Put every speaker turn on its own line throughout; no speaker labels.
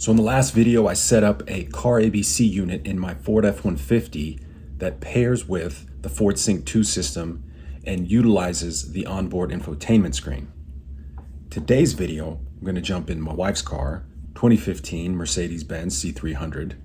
So in the last video, I set up a Carabc unit in my Ford F-150 that pairs with the Ford Sync 2 system and utilizes the onboard infotainment screen. Today's video, I'm going to jump in my wife's car, 2015 Mercedes-Benz C300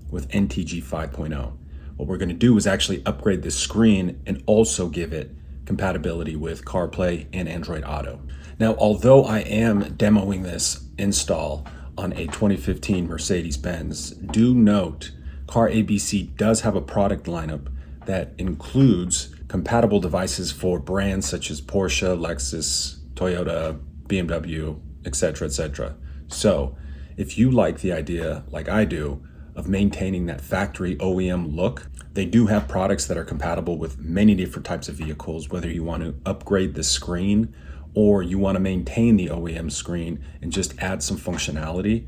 with NTG 5.0. What we're going to do is actually upgrade this screen and also give it compatibility with CarPlay and Android Auto. Now, although I am demoing this install on a 2015 Mercedes-Benz, do note Carabc does have a product lineup that includes compatible devices for brands such as Porsche, Lexus, Toyota, BMW, etc., etc. So if you like the idea, like I do, of maintaining that factory OEM look, they do have products that are compatible with many different types of vehicles, whether you want to upgrade the screen or you want to maintain the OEM screen and just add some functionality.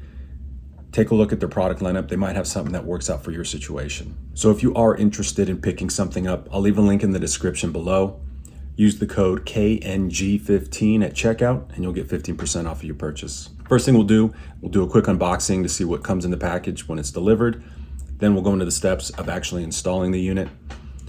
Take a look at their product lineup. They might have something that works out for your situation. So if you are interested in picking something up, I'll leave a link in the description below. Use the code KNG15 at checkout and you'll get 15% off of your purchase. First thing we'll do a quick unboxing to see what comes in the package when it's delivered. Then we'll go into the steps of actually installing the unit.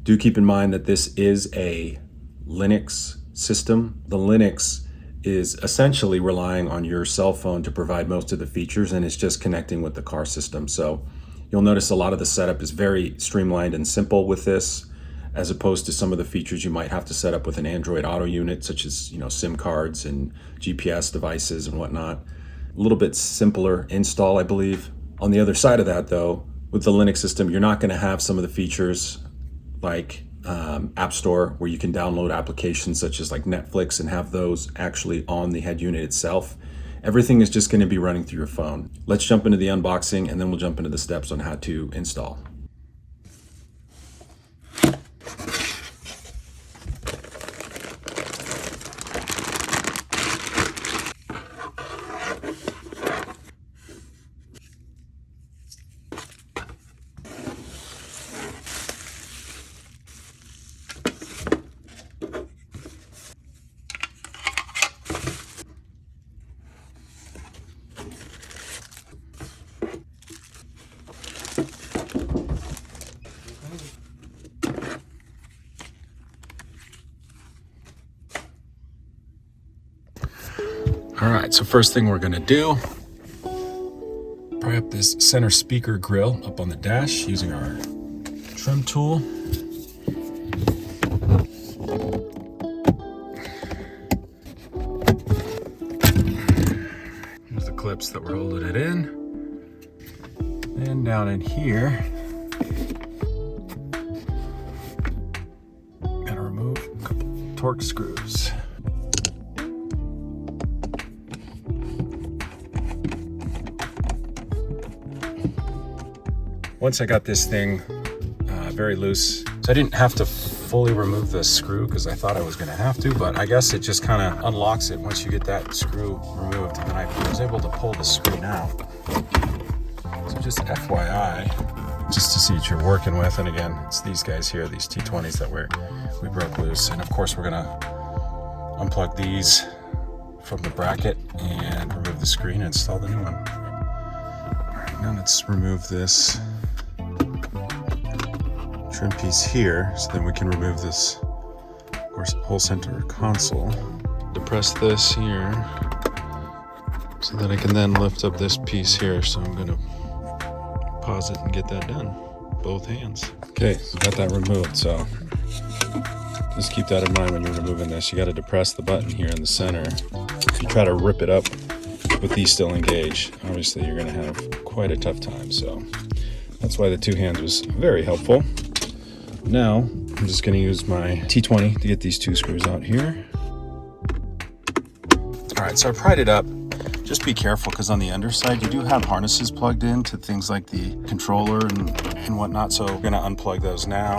Do keep in mind that this is a Linux system. The Linux is essentially relying on your cell phone to provide most of the features, and it's just connecting with the car system. So you'll notice a lot of the setup is very streamlined and simple with this, as opposed to some of the features you might have to set up with an Android Auto unit, such as SIM cards and GPS devices and whatnot. A little bit simpler install, I believe. On the other side of that, though, with the Linux system, you're not going to have some of the features like App Store, where you can download applications such as like Netflix and have those actually on the head unit itself. Everything is just going to be running through your phone. Let's jump into the unboxing and then we'll jump into the steps on how to install. All right, so first thing we're gonna do, pry up this center speaker grill up on the dash using our trim tool. Here's the clips that we're holding it in. And down in here, gotta remove a couple torque screws. Once I got this thing very loose, so I didn't have to fully remove the screw because I thought I was going to have to, but I guess it just kind of unlocks it once you get that screw removed. And then I was able to pull the screen out. So just FYI, just to see what you're working with. And again, it's these guys here, these T20s that we broke loose. And of course, we're going to unplug these from the bracket and remove the screen and install the new one. All right, now let's remove this trim piece here, so then we can remove this, of course, whole center console. Depress this here, so that I can then lift up this piece here. So I'm gonna pause it and get that done, both hands. Okay, so got that removed. So just keep that in mind when you're removing this. You got to depress the button here in the center. If you try to rip it up with these still engaged, obviously you're gonna have quite a tough time. So that's why the two hands was very helpful. Now, I'm just going to use my T20 to get these two screws out here. All right, so I pried it up. Just be careful because on the underside, you do have harnesses plugged in to things like the controller and whatnot. So we're going to unplug those now.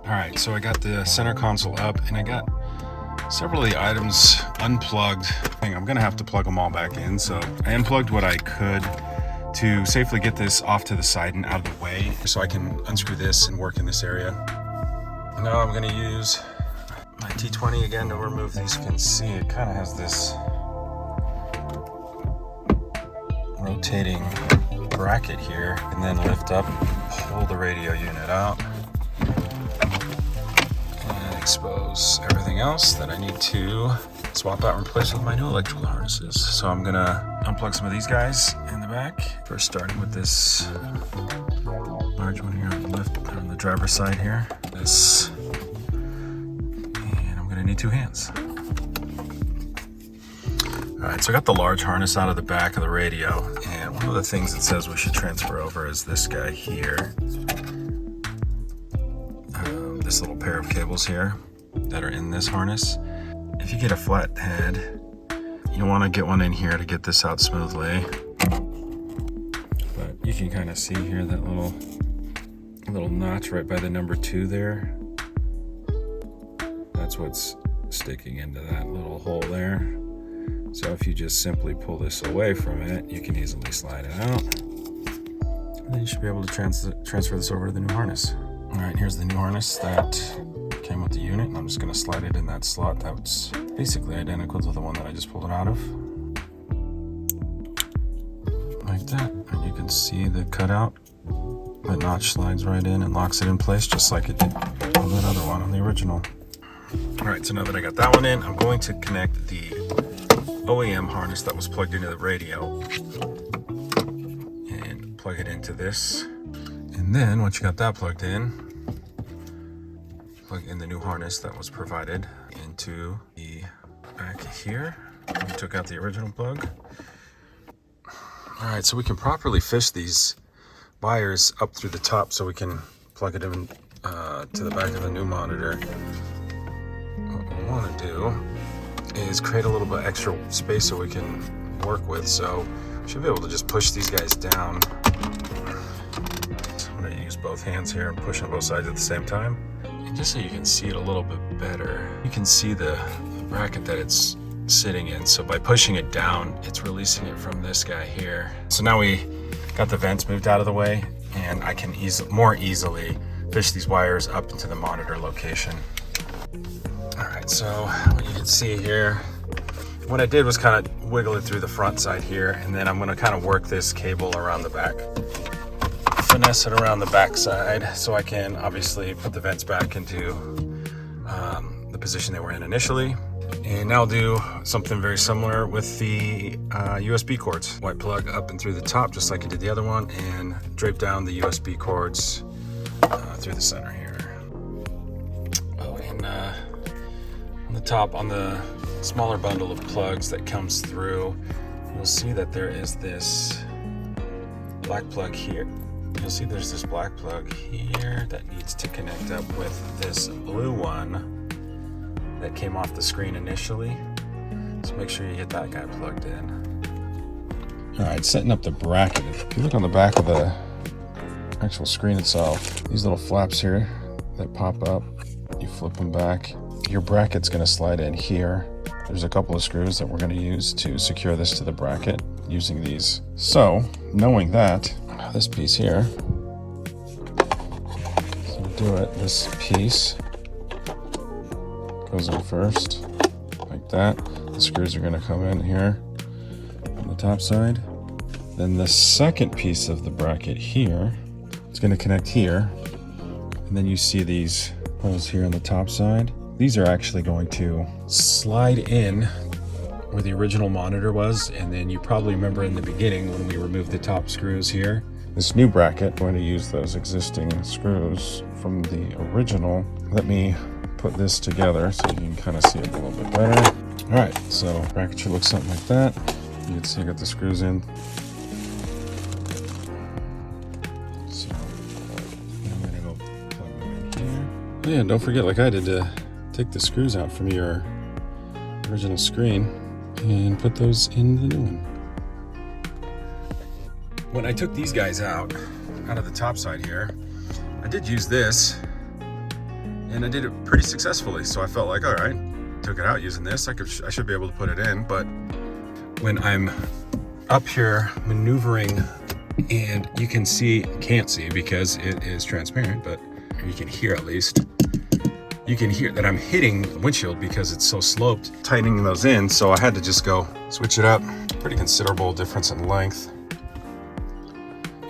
All right, so I got the center console up and I got several of the items unplugged. I'm going to have to plug them all back in. So I unplugged what I could to safely get this off to the side and out of the way so I can unscrew this and work in this area. Now I'm going to use my T20 again to remove these. You can see it kind of has this rotating bracket here, and then lift up, pull the radio unit out, and expose everything else that I need to swap out and replace with my new electrical harnesses. So I'm gonna unplug some of these guys in the back. First starting with this large one here on the left, on the driver's side here. This, and I'm gonna need 2 hands. All right, so I got the large harness out of the back of the radio, and one of the things it says we should transfer over is this guy here. This little pair of cables here that are in this harness. If you get a flat head, you want to get one in here to get this out smoothly. But you can kind of see here that little notch right by the number 2 there. That's what's sticking into that little hole there. So if you just simply pull this away from it, you can easily slide it out. And then you should be able to transfer this over to the new harness. All right, here's the new harness that came with the unit, and I'm just gonna slide it in that slot that's basically identical to the one that I just pulled it out of. Like that, and you can see the cutout. That notch slides right in and locks it in place just like it did on that other one, on the original. All right, so now that I got that one in, I'm going to connect the OEM harness that was plugged into the radio and plug it into this. And then once you got that plugged in, plug in the new harness that was provided into the back here. We took out the original plug. All right, so we can properly fish these wires up through the top so we can plug it in to the back of the new monitor. What we want to do is create a little bit extra space so we can work with. So we should be able to just push these guys down. So I'm going to use both hands here and push on both sides at the same time. And just so you can see it a little bit better, you can see the bracket that it's sitting in. So by pushing it down, it's releasing it from this guy here. So now we got the vents moved out of the way, and I can more easily fish these wires up into the monitor location. All right, so what you can see here, what I did was kind of wiggle it through the front side here, and then I'm going to kind of work this cable around the back, finesse it around the back side so I can obviously put the vents back into the position they were in initially. And now I'll do something very similar with the USB cords. White plug up and through the top just like I did the other one, and drape down the USB cords through the center here. Oh, and on the top, on the smaller bundle of plugs that comes through, you'll see that there is this black plug here. You'll see there's this black plug here that needs to connect up with this blue one that came off the screen initially. So make sure you get that guy plugged in. All right, setting up the bracket. If you look on the back of the actual screen itself, these little flaps here that pop up, you flip them back, your bracket's gonna slide in here. There's a couple of screws that we're gonna use to secure this to the bracket using these. So, knowing that, this piece here, so do it, this piece goes in first, like that. The screws are gonna come in here on the top side. Then the second piece of the bracket here, it's gonna connect here. And then you see these holes here on the top side. These are actually going to slide in where the original monitor was. And then you probably remember in the beginning when we removed the top screws here. This new bracket, I'm going to use those existing screws from the original. Let me put this together so you can kind of see it a little bit better. All right, so bracket should look something like that. You can see I got the screws in. So I'm gonna go plug them in here. Oh yeah, don't forget, like I did, to take the screws out from your original screen and put those in the new one. When I took these guys out of the top side here, I did use this, and I did it pretty successfully. So I felt like, all right, took it out using this, I should be able to put it in. But when I'm up here maneuvering, and you can see, can't see because it is transparent, but you can hear at least. You can hear that I'm hitting the windshield because it's so sloped, tightening those in. So I had to just go switch it up. Pretty considerable difference in length.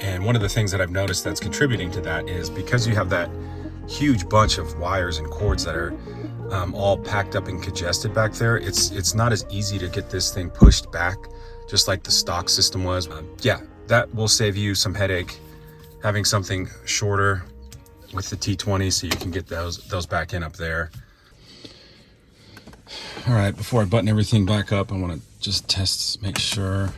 And one of the things that I've noticed that's contributing to that is because you have that huge bunch of wires and cords that are all packed up and congested back there, it's not as easy to get this thing pushed back, just like the stock system was. Yeah, that will save you some headache, having something shorter with the T20 so you can get those back in up there. All right, before I button everything back up, I want to just test, make sure.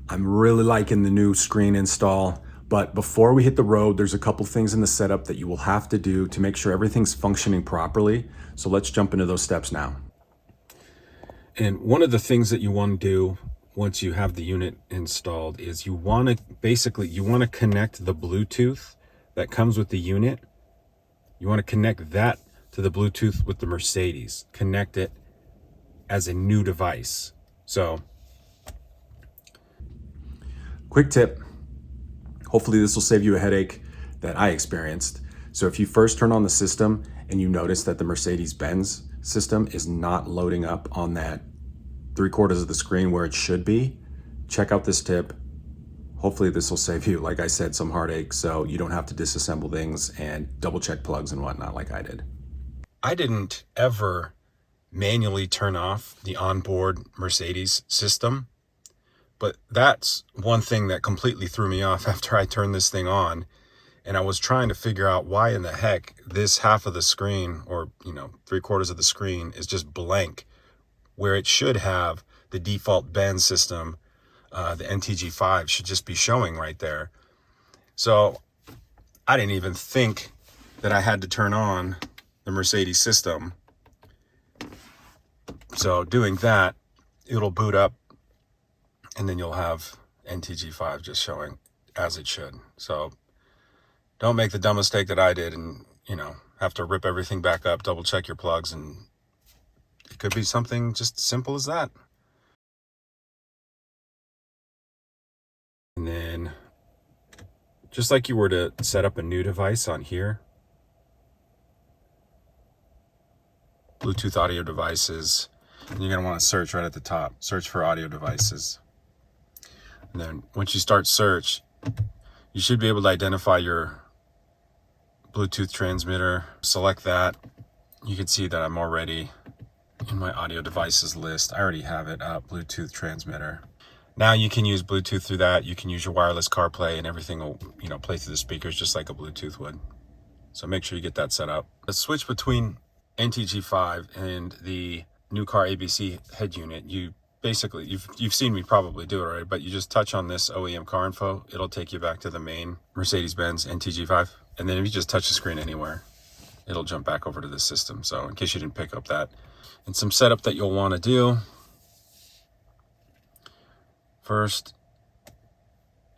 I'm really liking the new screen install, but before we hit the road, there's a couple things in the setup that you will have to do to make sure everything's functioning properly. So let's jump into those steps now. And one of the things that you want to do once you have the unit installed is you want to connect the Bluetooth that comes with the unit. You want to connect that to the Bluetooth with the Mercedes. Connect it as a new device. So, quick tip, hopefully this will save you a headache that I experienced. So if you first turn on the system and you notice that the Mercedes-Benz system is not loading up on that 3/4 of the screen where it should be, check out this tip. Hopefully this will save you, like I said, some heartache so you don't have to disassemble things and double check plugs and whatnot like I did. I didn't ever manually turn off the onboard Mercedes system, but that's one thing that completely threw me off after I turned this thing on. And I was trying to figure out why in the heck this half of the screen, or 3/4 of the screen, is just blank, where it should have the default Benz system, the NTG5 should just be showing right there. So I didn't even think that I had to turn on the Mercedes system. So doing that, it'll boot up and then you'll have NTG5 just showing as it should. So don't make the dumb mistake that I did and, have to rip everything back up, double check your plugs, and it could be something just simple as that. And then, just like you were to set up a new device on here, Bluetooth audio devices, and you're going to want to search right at the top. Search for audio devices. And then once you start search, you should be able to identify your Bluetooth transmitter. Select that. You can see that I'm already in my audio devices list. I already have it up, Bluetooth transmitter. Now you can use Bluetooth through that. You can use your wireless CarPlay and everything will, play through the speakers just like a Bluetooth would. So make sure you get that set up. Let's switch between NTG5 and the new car ABC head unit. You basically, you've seen me probably do it already, but you just touch on this OEM car info. It'll take you back to the main Mercedes-Benz NTG5. And then if you just touch the screen anywhere, it'll jump back over to the system. So in case you didn't pick up that. And some setup that you'll want to do. First,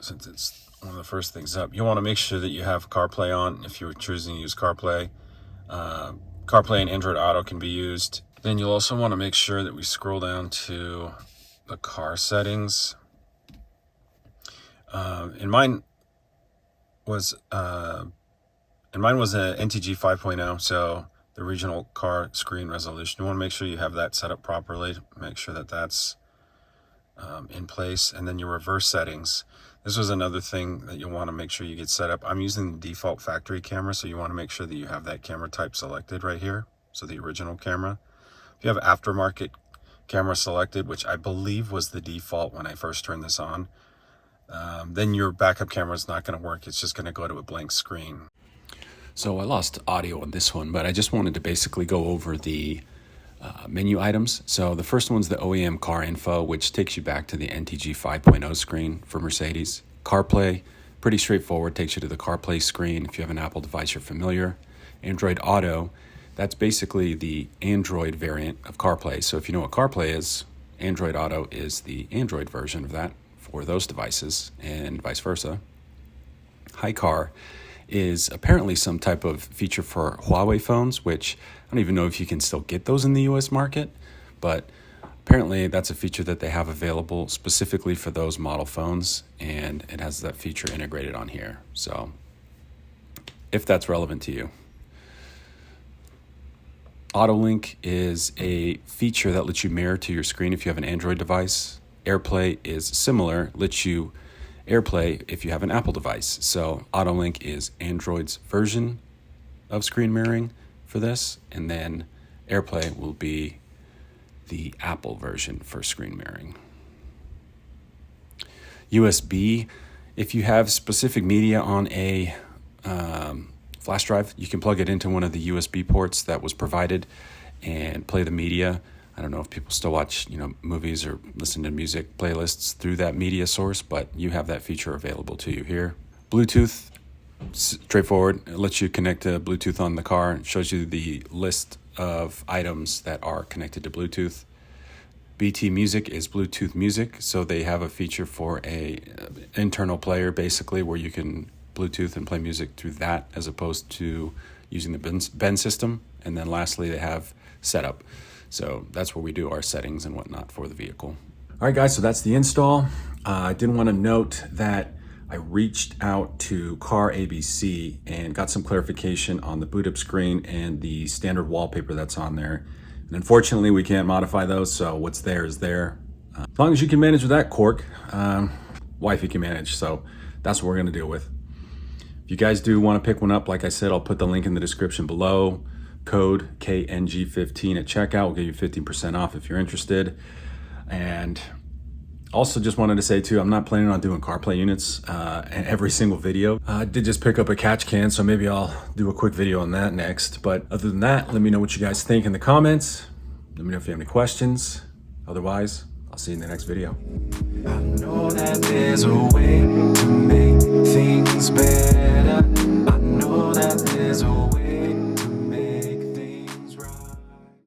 since it's one of the first things up, you want to make sure that you have CarPlay on if you're choosing to use CarPlay. CarPlay and Android Auto can be used. Then you'll also want to make sure that we scroll down to the car settings. And mine was a NTG 5.0, so the regional car screen resolution. You want to make sure you have that set up properly. Make sure that that's in place. And then your reverse settings. This was another thing that you'll want to make sure you get set up. I'm using the default factory camera, so you want to make sure that you have that camera type selected right here. So the original camera. If you have aftermarket camera selected, which I believe was the default when I first turned this on, then your backup camera is not going to work. It's just going to go to a blank screen. So I lost audio on this one, but I just wanted to basically go over the menu items. So the first one's the OEM car info, which takes you back to the NTG 5.0 screen for Mercedes. CarPlay, pretty straightforward, takes you to the CarPlay screen. If you have an Apple device, you're familiar. Android Auto, that's basically the Android variant of CarPlay. So if you know what CarPlay is, Android Auto is the Android version of that for those devices and vice versa. HiCar is apparently some type of feature for Huawei phones, which I don't even know if you can still get those in the US market, but apparently that's a feature that they have available specifically for those model phones, and it has that feature integrated on here. So if that's relevant to you. AutoLink is a feature that lets you mirror to your screen if you have an Android device. AirPlay is similar, lets you AirPlay if you have an Apple device. So AutoLink is Android's version of screen mirroring for this, and then AirPlay will be the Apple version for screen mirroring. USB, if you have specific media on a flash drive, you can plug it into one of the USB ports that was provided and play the media. I don't know if people still watch, movies or listen to music playlists through that media source, but you have that feature available to you here. Bluetooth, straightforward. It lets you connect to Bluetooth on the car. It shows you the list of items that are connected to Bluetooth. BT Music is Bluetooth music, so they have a feature for a internal player, basically, where you can Bluetooth and play music through that as opposed to using the Ben system. And then lastly, they have setup. So that's where we do our settings and whatnot for the vehicle. All right, guys, so that's the install. I did want to note that I reached out to Carabc and got some clarification on the boot up screen and the standard wallpaper that's on there. And unfortunately, we can't modify those, so what's there is there. As long as you can manage with that, Cork, wifey can manage, so that's what we're gonna deal with. If you guys do want to pick one up, like I said, I'll put the link in the description below. Code KNG15 at checkout will give you 15% off if you're interested. And also just wanted to say too, I'm not planning on doing CarPlay units in every single video. I did just pick up a catch can, so maybe I'll do a quick video on that next. But other than that, let me know what you guys think in the comments. Let me know if you have any questions. Otherwise, I'll see you in the next video. I know that there's a way to make things better.